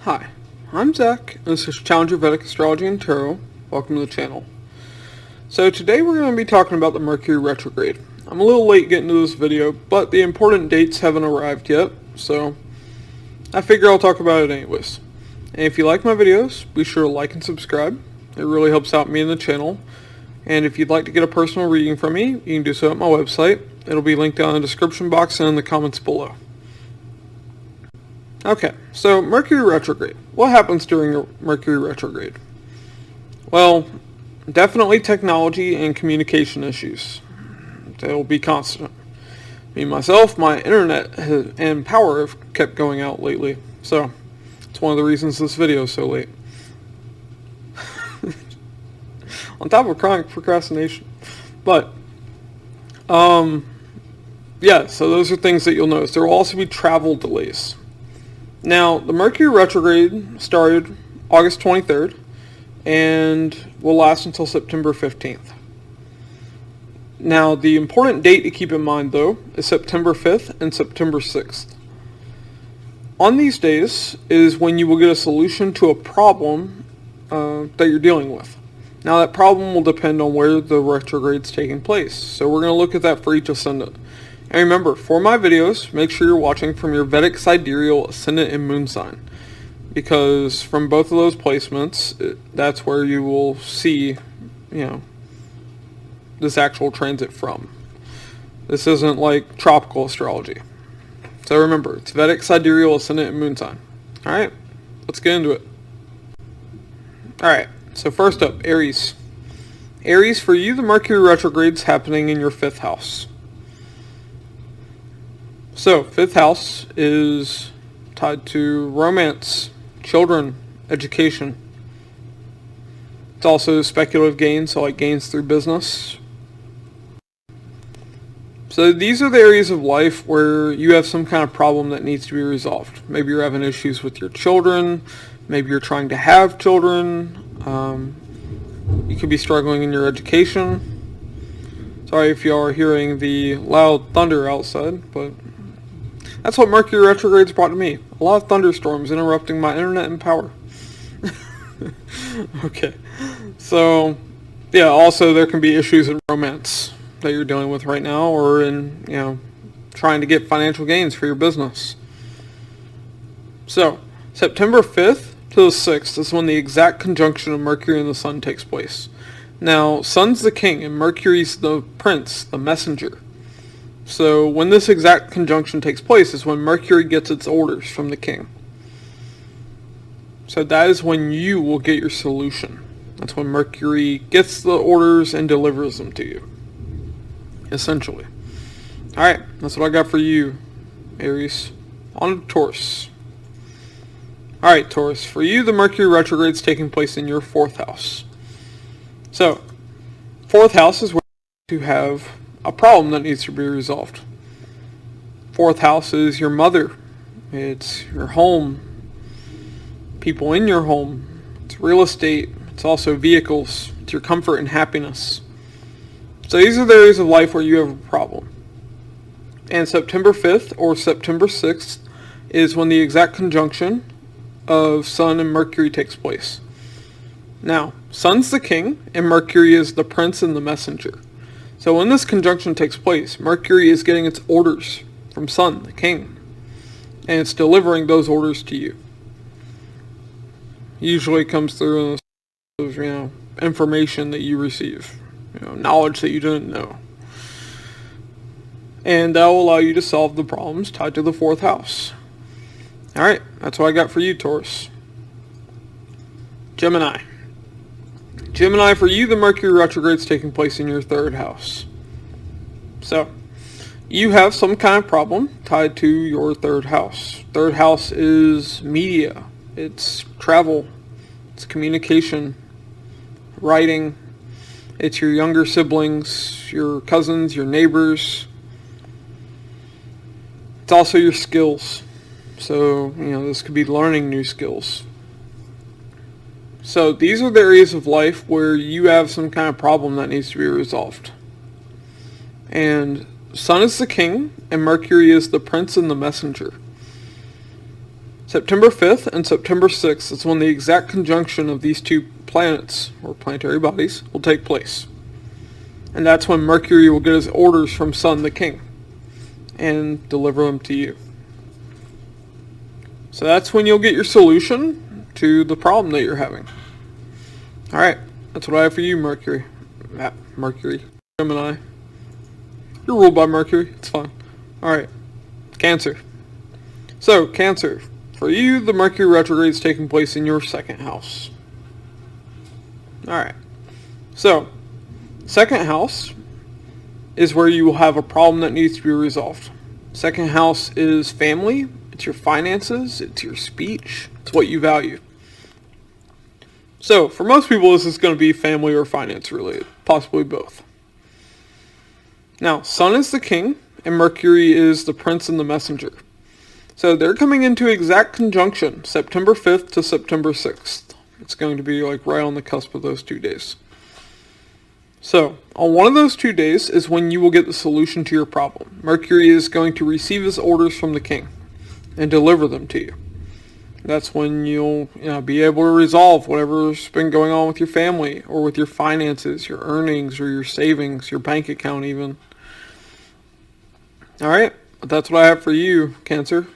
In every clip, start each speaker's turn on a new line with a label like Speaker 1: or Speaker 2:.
Speaker 1: Hi, I'm Zach, and this is Challenger Vedic Astrology and Tarot. Welcome to the channel. So today we're going to be talking about the Mercury Retrograde. I'm a little late getting to this video, but the important dates haven't arrived yet, so I figure I'll talk about it anyways. And if you like my videos, be sure to like and subscribe. It really helps out me and the channel. And if you'd like to get a personal reading from me, you can do so at my website. It'll be linked down in the description box and in the comments below. Okay, so Mercury Retrograde. What happens during a Mercury Retrograde? Well, definitely technology and communication issues. They will be constant. Me, myself, my internet and power have kept going out lately. So, it's one of the reasons this video is so late. On top of chronic procrastination. But, yeah, so those are things that you'll notice. There will also be travel delays. Now, the Mercury retrograde started August 23rd and will last until September 15th. Now, the important date to keep in mind, though, is September 5th and September 6th. On these days is when you will get a solution to a problem that you're dealing with. Now, that problem will depend on where the retrograde is taking place. So we're going to look at that for each ascendant. And remember, for my videos, make sure you're watching from your Vedic Sidereal Ascendant and Moon sign. Because from both of those placements, that's where you will see, this actual transit from. This isn't like tropical astrology. So remember, it's Vedic Sidereal Ascendant and Moon sign. Alright, let's get into it. Alright, so first up, Aries. Aries, for you, the Mercury retrograde's happening in your 5th house. So, 5th house is tied to romance, children, education. It's also speculative gains, so like gains through business. So these are the areas of life where you have some kind of problem that needs to be resolved. Maybe you're having issues with your children. Maybe you're trying to have children. You could be struggling in your education. Sorry if you are hearing the loud thunder outside, but that's what Mercury retrograde's brought to me. A lot of thunderstorms interrupting my internet and power. Okay. So, yeah, also there can be issues in romance that you're dealing with right now, or in, trying to get financial gains for your business. So, September 5th to the 6th is when the exact conjunction of Mercury and the Sun takes place. Now, Sun's the king and Mercury's the prince, the messenger. So when this exact conjunction takes place is when Mercury gets its orders from the king. So that is when you will get your solution. That's when Mercury gets the orders and delivers them to you. Essentially. Alright, that's what I got for you, Aries. On to Taurus. Alright, Taurus. For you, the Mercury retrograde is taking place in your 4th house. So, 4th house is where you have a problem that needs to be resolved. 4th house is your mother. It's your home. People in your home. It's real estate. It's also vehicles. It's your comfort and happiness. So these are the areas of life where you have a problem. And September 5th or September 6th is when the exact conjunction of Sun and Mercury takes place. Now, Sun's the king and Mercury is the prince and the messenger. So when this conjunction takes place, Mercury is getting its orders from Sun, the king, and it's delivering those orders to you. Usually it comes through in information that you receive, knowledge that you didn't know. And that will allow you to solve the problems tied to the 4th house. Alright, that's what I got for you, Taurus. Gemini. Gemini, for you, the Mercury retrograde is taking place in your 3rd house. So, you have some kind of problem tied to your 3rd house. 3rd house is media. It's travel. It's communication. Writing. It's your younger siblings, your cousins, your neighbors. It's also your skills. So, this could be learning new skills. So these are the areas of life where you have some kind of problem that needs to be resolved. And Sun is the king, and Mercury is the prince and the messenger. September 5th and September 6th is when the exact conjunction of these two planets, or planetary bodies, will take place. And that's when Mercury will get his orders from Sun, the King, and deliver them to you. So that's when you'll get your solution to the problem that you're having. Alright, that's what I have for you, Mercury. Mercury. Gemini. You're ruled by Mercury, it's fine. Alright, Cancer. So, Cancer. For you, the Mercury retrograde is taking place in your second house. Alright. So, second house is where you will have a problem that needs to be resolved. Second house is family, it's your finances, it's your speech, it's what you value. So, for most people, this is going to be family or finance related, possibly both. Now, Sun is the king, and Mercury is the prince and the messenger. So they're coming into exact conjunction, September 5th to September 6th. It's going to be like right on the cusp of those 2 days. So, on one of those 2 days is when you will get the solution to your problem. Mercury is going to receive his orders from the king and deliver them to you. That's when you'll be able to resolve whatever's been going on with your family or with your finances, your earnings or your savings, your bank account even. Alright, that's what I have for you, Cancer.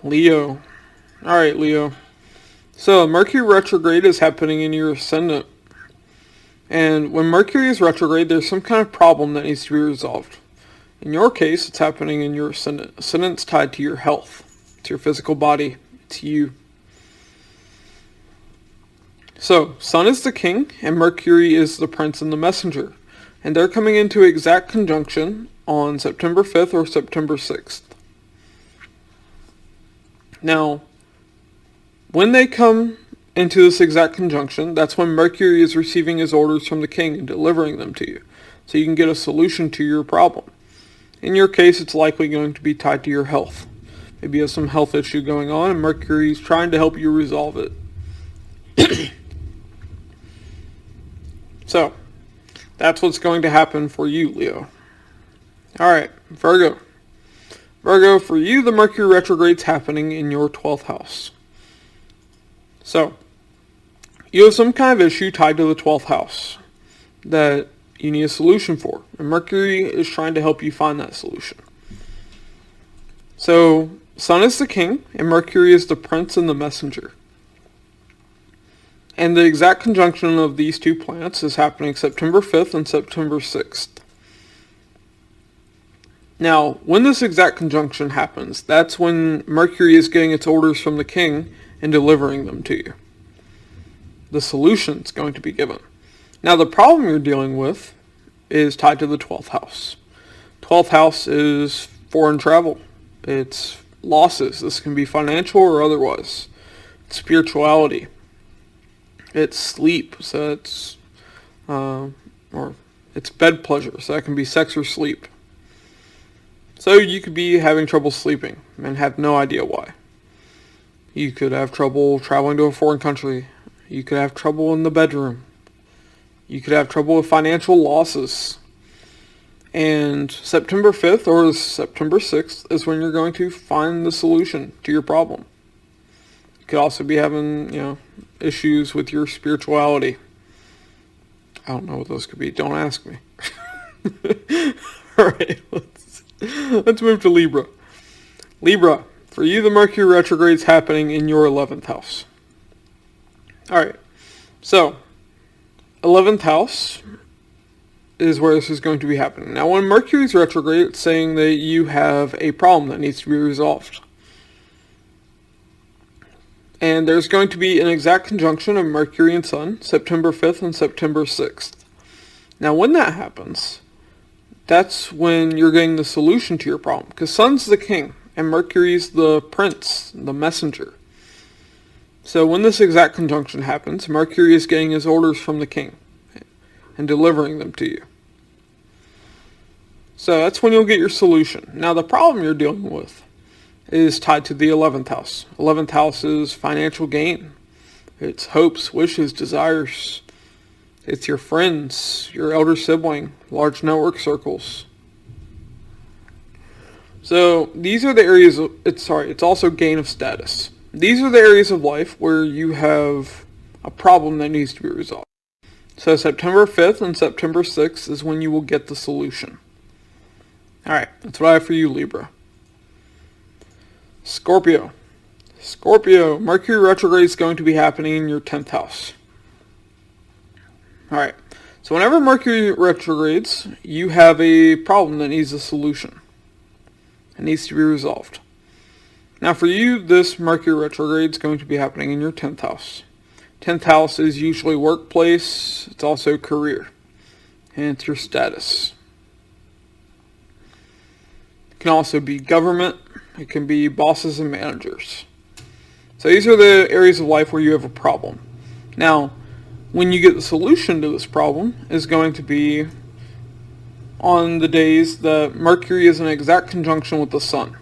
Speaker 1: Leo. Alright, Leo. So, Mercury retrograde is happening in your Ascendant. And when Mercury is retrograde, there's some kind of problem that needs to be resolved. In your case, it's happening in your Ascendant. Ascendant's tied to your health. It's your physical body. It's you. So, Sun is the king, and Mercury is the prince and the messenger. And they're coming into exact conjunction on September 5th or September 6th. Now, when they come into this exact conjunction, that's when Mercury is receiving his orders from the king and delivering them to you. So you can get a solution to your problem. In your case, it's likely going to be tied to your health. Maybe you have some health issue going on and Mercury's trying to help you resolve it. So, that's what's going to happen for you, Leo. Alright, Virgo. Virgo, for you, the Mercury retrograde's happening in your 12th house. So, you have some kind of issue tied to the 12th house that you need a solution for. And Mercury is trying to help you find that solution. So, Sun is the king, and Mercury is the prince and the messenger. And the exact conjunction of these two planets is happening September 5th and September 6th. Now, when this exact conjunction happens, that's when Mercury is getting its orders from the king and delivering them to you. The solution is going to be given. Now, the problem you're dealing with is tied to the 12th house. 12th house is foreign travel. It's losses. This can be financial or otherwise. It's spirituality. It's sleep. So it's or it's bed pleasure. So that can be sex or sleep. So you could be having trouble sleeping and have no idea why. You could have trouble traveling to a foreign country. You could have trouble in the bedroom. You could have trouble with financial losses. And September 5th or September 6th is when you're going to find the solution to your problem. You could also be having, issues with your spirituality. I don't know what those could be. Don't ask me. Alright, let's move to Libra. Libra, for you the Mercury retrograde is happening in your 11th house. Alright, so 11th house is where this is going to be happening. Now when Mercury's retrograde, it's saying that you have a problem that needs to be resolved. And there's going to be an exact conjunction of Mercury and Sun, September 5th and September 6th. Now when that happens, that's when you're getting the solution to your problem. Because Sun's the king, and Mercury's the prince, the messenger. So when this exact conjunction happens, Mercury is getting his orders from the king and delivering them to you. So that's when you'll get your solution. Now the problem you're dealing with is tied to the 11th house. 11th house is financial gain. It's hopes, wishes, desires. It's your friends, your elder sibling, large network circles. So these are the areas of, it's also gain of status. These are the areas of life where you have a problem that needs to be resolved. So September 5th and September 6th is when you will get the solution. Alright, that's what I have for you, Libra. Scorpio. Scorpio, Mercury retrograde is going to be happening in your 10th house. Alright, so whenever Mercury retrogrades, you have a problem that needs a solution. It needs to be resolved. Now for you, this Mercury retrograde is going to be happening in your 10th house. 10th house is usually workplace, it's also career, and it's your status. It can also be government, it can be bosses and managers. So these are the areas of life where you have a problem. Now, when you get the solution to this problem is going to be on the days that Mercury is in exact conjunction with the Sun.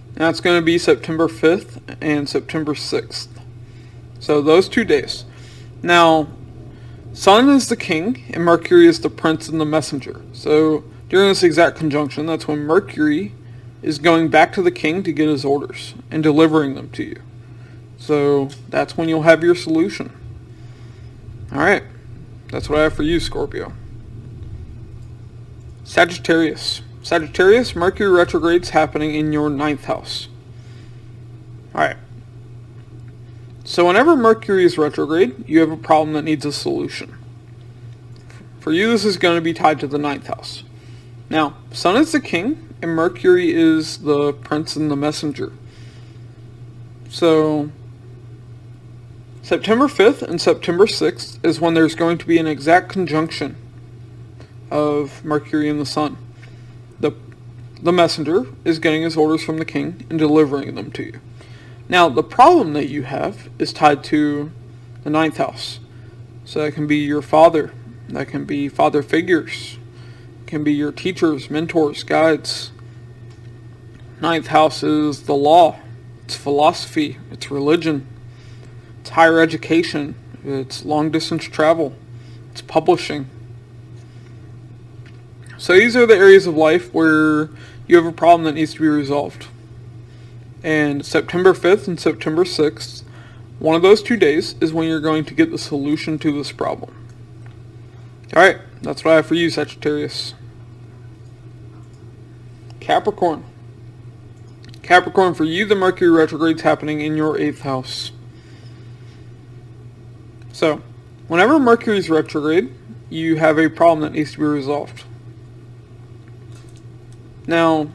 Speaker 1: And that's going to be September 5th and September 6th. So those 2 days. Now, Sun is the king and Mercury is the prince and the messenger. So during this exact conjunction, that's when Mercury is going back to the king to get his orders and delivering them to you. So that's when you'll have your solution. Alright, that's what I have for you, Scorpio. Sagittarius. Sagittarius, Mercury retrograde's happening in your 9th house. Alright. So whenever Mercury is retrograde, you have a problem that needs a solution. For you, this is going to be tied to the 9th house. Now, Sun is the king, and Mercury is the prince and the messenger. So, September 5th and September 6th is when there's going to be an exact conjunction of Mercury and the Sun. The messenger is getting his orders from the king and delivering them to you. Now, the problem that you have is tied to the 9th house. So that can be your father. That can be father figures. It can be your teachers, mentors, guides. 9th house is the law. It's philosophy. It's religion. It's higher education. It's long distance travel. It's publishing. So these are the areas of life where you have a problem that needs to be resolved. And September 5th and September 6th, one of those 2 days is when you're going to get the solution to this problem. Alright, that's what I have for you, Sagittarius. Capricorn. Capricorn, for you, the Mercury retrograde is happening in your 8th house. So, whenever Mercury is retrograde, you have a problem that needs to be resolved. Now,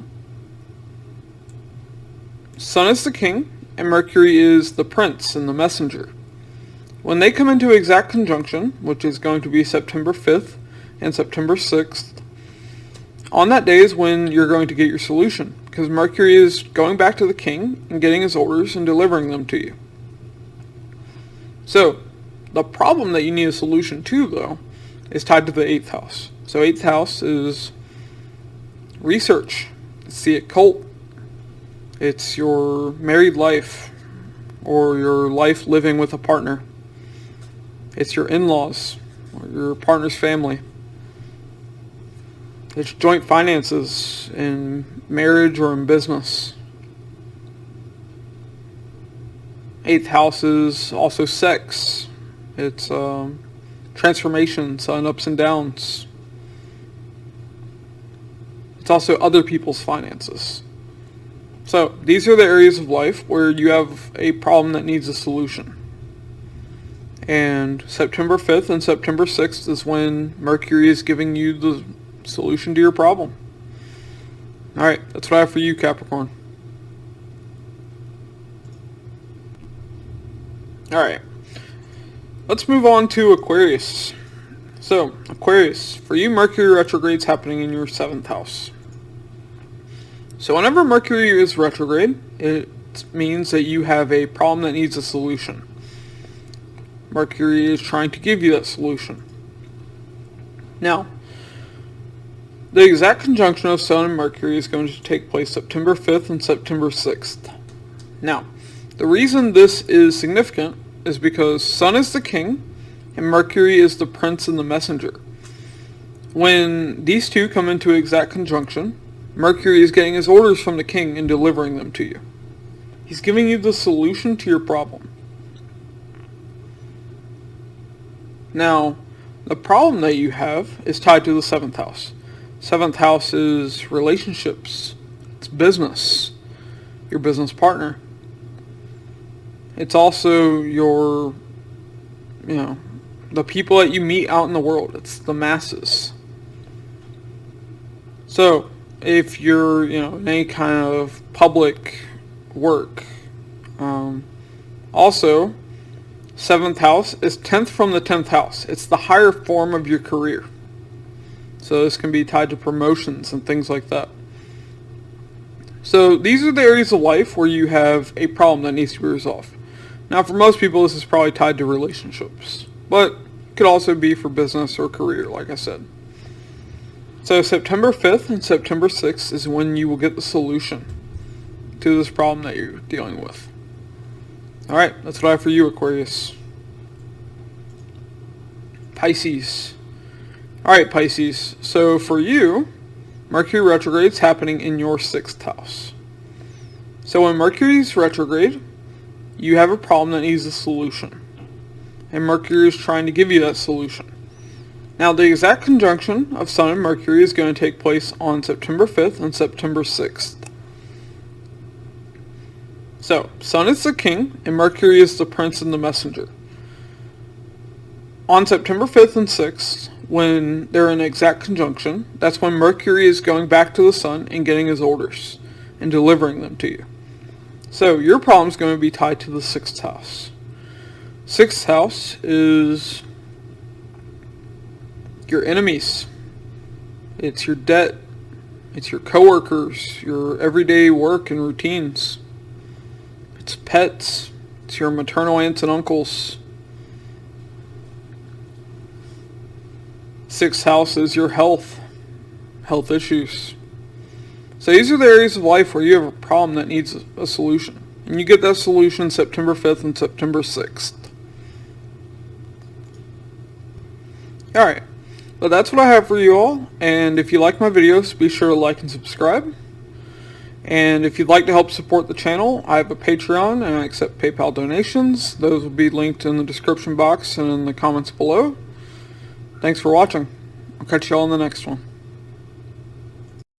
Speaker 1: Sun is the king, and Mercury is the prince and the messenger. When they come into exact conjunction, which is going to be September 5th and September 6th, on that day is when you're going to get your solution, because Mercury is going back to the king and getting his orders and delivering them to you. So, the problem that you need a solution to, though, is tied to the 8th house. So 8th house is research. It's the occult. It's your married life or your life living with a partner. It's your in-laws or your partner's family. It's joint finances in marriage or in business. 8th house is also sex. It's transformations and ups and downs. It's also other people's finances. So these are the areas of life where you have a problem that needs a solution. And September 5th and September 6th is when Mercury is giving you the solution to your problem. Alright, that's what I have for you, Capricorn. Alright, let's move on to Aquarius. So, Aquarius, for you, Mercury retrograde is happening in your 7th house. So whenever Mercury is retrograde, it means that you have a problem that needs a solution. Mercury is trying to give you that solution. Now, the exact conjunction of Sun and Mercury is going to take place September 5th and September 6th. Now, the reason this is significant is because Sun is the king and Mercury is the prince and the messenger. When these two come into exact conjunction, Mercury is going to give you the solution Mercury is getting his orders from the king and delivering them to you. He's giving you the solution to your problem. Now, the problem that you have is tied to the 7th house. 7th house is relationships. It's business. Your business partner. It's also your, the people that you meet out in the world. It's the masses. So, if you're, in any kind of public work, also, 7th house is 10th from the 10th house. It's the higher form of your career. So this can be tied to promotions and things like that. So these are the areas of life where you have a problem that needs to be resolved. Now for most people this is probably tied to relationships, but it could also be for business or career, like I said. So September 5th and September 6th is when you will get the solution to this problem that you're dealing with. Alright, that's what I have for you, Aquarius. Pisces. Alright, Pisces. So for you, Mercury retrograde is happening in your 6th house. So when Mercury is retrograde, you have a problem that needs a solution. And Mercury is trying to give you that solution. Now the exact conjunction of Sun and Mercury is going to take place on September 5th and September 6th. So, Sun is the king, and Mercury is the prince and the messenger. On September 5th and 6th, when they're in exact conjunction, that's when Mercury is going back to the Sun and getting his orders, and delivering them to you. So, your problem is going to be tied to the 6th house. 6th house is your enemies. It's your debt. It's your coworkers, your everyday work and routines. It's pets. It's your maternal aunts and uncles. 6th house is your health issues. So these are the areas of life where you have a problem that needs a solution. And you get that solution September 5th and September 6th. Alright, well that's what I have for you all. And if you like my videos, be sure to like and subscribe. And if you'd like to help support the channel, I have a Patreon and I accept PayPal donations. Those will be linked in the description box and in the comments below. Thanks for watching. I'll catch you all in the next one.